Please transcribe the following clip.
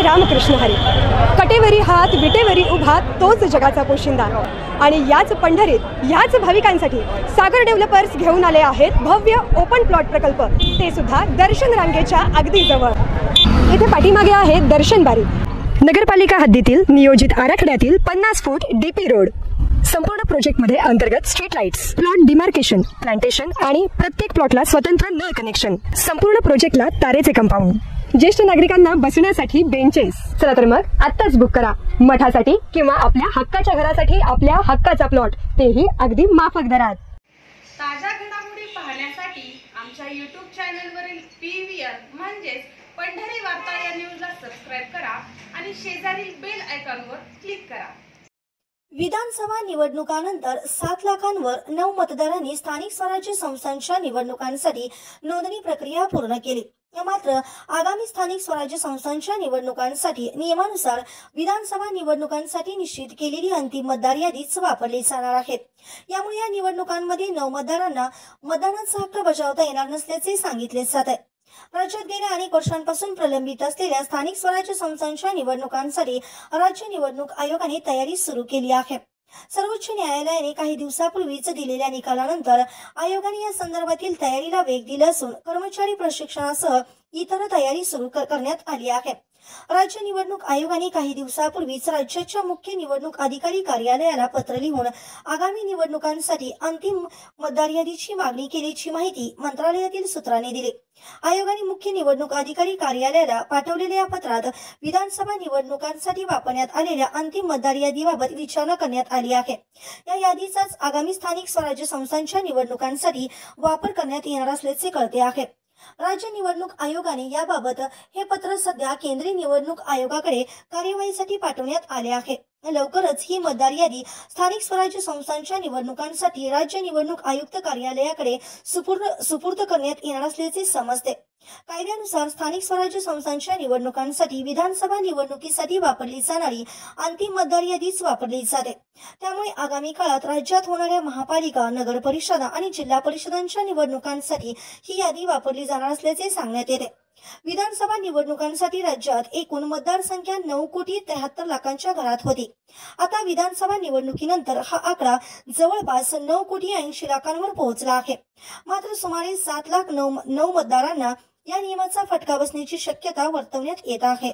रामकृष्ण हरी. कटेवरी हात विटेवरी उभा तोच जगाचा पोशिंदा. आणि याच पंढरीत याच भाविकांसाठी सागर डेव्हलपर्स घेऊन आले आहेत भव्य ओपन प्लॉट प्रकल्प, ते सुद्धा दर्शन रांगेच्या अगदी जवळ. इथे पाठीमागे आहे दर्शन बारी. नगरपालिका हद्दीतील नियोजित आराखड्यातील 50 फूट डीपी रोड. संपूर्ण प्रोजेक्टमध्ये अंतर्गत street lights, plot demarcation, plantation आणि प्रत्येक प्लॉटला स्वतंत्र नळ कनेक्शन. संपूर्ण प्रोजेक्टला तारेचे कंपाऊंड. ज्येष्ठ नागरिकांना बसण्यासाठी बेंचेस. चला तर मग आत्ताच बुक करा मठासाठी किंवा आपल्या हक्काच्या घरासाठी आपल्या हक्काचा प्लॉट, तेही अगदी माफक दरात. ताज्या घडामोडी पाहण्यासाठी आमच्या YouTube चॅनलवरील PVR म्हणजेच पंढरी वार्ता या न्यूजला सबस्क्राइब करा आणि शेजारील बेल आयकॉनवर क्लिक करा. विधानसभा निवडणुकानंतर 7 लाखांवर 9 मतदारांनी स्थानिक स्वराज्य संस्थांच्या निवडणुकांसाठी नोंदणी प्रक्रिया पूर्ण केली. मात्र आगामी स्थानिक स्वराज्य संस्थांच्या निवडणुकांसाठी नियमानुसार विधानसभा निवडणुकांसाठी निश्चित केलेली अंतिम मतदार यादीच वापरली जाणार आहे. यामुळे या निवडणुकांमध्ये 9 मतदारांना मतदानाचा हक्क बजावता येणार नसल्याचे सांगितले जात आहे. राज्यात गेल्या अनेक वर्षांपासून प्रलंबित असलेल्या स्थानिक स्वराज्य संस्थांच्या निवडणुकांसाठी राज्य निवडणूक आयोगाने तयारी सुरू केली आहे. सर्वोच्च न्यायालयाने काही दिवसापूर्वीच दिलेल्या निकालानंतर आयोगाने या संदर्भातील तयारीला वेग दिला असून कर्मचारी प्रशिक्षणासह इतर तयारी सुरू करण्यात आली आहे. राज्य निवडणूक आयोगाने काही दिवसापूर्वीच राज्याच्या मुख्य निवडणूक अधिकारी कार्यालयाला पत्र लिहून आगामी निवडणुकांसाठी अंतिम मतदार यादीची मागणी केल्याची माहिती मंत्रालयातील सूत्रांनी दिली. आयोगाने मुख्य निवडणूक अधिकारी कार्यालयाला पाठवलेल्या या पत्रात विधानसभा निवडणुकांसाठी वापरण्यात आलेल्या अंतिम मतदार यादीबाबत विचारणा करण्यात आली आहे. या यादीचाच आगामी स्थानिक स्वराज्य संस्थांच्या निवडणुकांसाठी वापर करण्यात येणार असल्याचे कळते आहे. राज्य निवडणूक आयोगाने याबाबत हे पत्र सध्या केंद्रीय निवडणूक आयोगाकडे कार्यवाहीसाठी पाठवण्यात आले आहे. लवकरच ही मतदार यादी स्थानिक स्वराज्य संस्थांच्या निवडणुकांसाठी राज्य निवडणूक आयुक्त कार्यालयाकडे सुपूर्द करण्यात येणार असल्याचे समजते. कायद्यानुसार स्थानिक स्वराज्य संस्थांच्या निवडणुकांसाठी विधानसभा निवडणुकीसाठी वापरली जाणारी अंतिम मतदार यादीच वापरली जाते. त्यामुळे आगामी काळात राज्यात होणाऱ्या महापालिका, नगर परिषदा आणि जिल्हा परिषदांच्या निवडणुकांसाठी ही यादी वापरली जाणार असल्याचे सांगण्यात येते. विधानसभा निवडणुकांसाठी राज्यात एकूण मतदार संख्या 9,73,00,000च्या घरात होती. आता विधानसभा निवडणुकीनंतर हा आकडा जवळपास 9,80,00,000वर पोहोचला आहे. मात्र सुमारे 7 लाख 9 मतदारांना या नियमाचा फटका बसण्याची शक्यता वर्तवण्यात येत आहे.